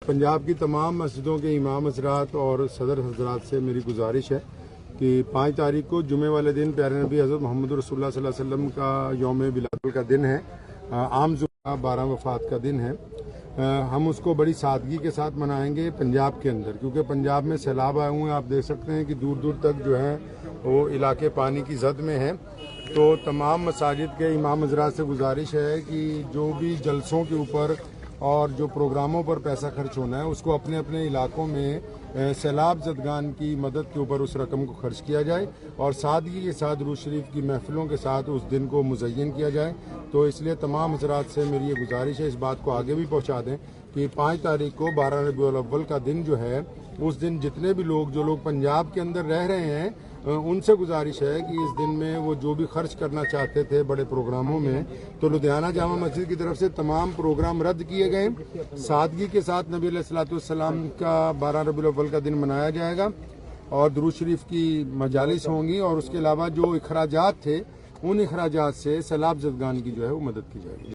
पंजाब की तमाम मस्जिदों के इमाम हजरात और सदर हजरात से मेरी गुजारिश है कि 5 तारीख को जुमे वाले दिन प्यारे नबी हज़रत मोहम्मद रसूलुल्लाह सल्लल्लाहु अलैहि वसल्लम का यौम विलादत का दिन है। आम जुमा 12 वफ़ात का दिन है। हम उसको बड़ी सादगी के साथ मनाएंगे पंजाब के अंदर, क्योंकि पंजाब में सैलाब आए हुए हैं। आप देख सकते हैं कि दूर दूर तक जो है वो इलाके पानी की जद में हैं। तो तमाम मसाजिद के इमाम हजरात से गुजारिश है कि जो भी जलसों के ऊपर और जो प्रोग्रामों पर पैसा खर्च होना है उसको अपने अपने इलाकों में सैलाब ज़दगान की मदद के ऊपर उस रकम को खर्च किया जाए और सादगी के साथ दुरूद शरीफ की महफिलों के साथ उस दिन को मुज़य्यन किया जाए। तो इसलिए तमाम हजरात से मेरी ये गुजारिश है, इस बात को आगे भी पहुँचा दें कि 5 तारीख को 12 रबीउल अव्वल का दिन जो है, उस दिन जितने भी लोग जो लोग पंजाब के अंदर रह रहे हैं उनसे गुजारिश है कि इस दिन में वो जो भी खर्च करना चाहते थे बड़े प्रोग्रामों में, तो लुधियाना जामा मस्जिद की तरफ से तमाम प्रोग्राम रद्द किए गए। सादगी के साथ नबी अलैहिस्सलाम का 12 रबीउल अव्वल का दिन मनाया जाएगा और दुरूद शरीफ की मजालिस होंगी और उसके अलावा जो इखराजात थे उन इखराजात से सैलाब ज़दगान की जो है वो मदद की जाएगी।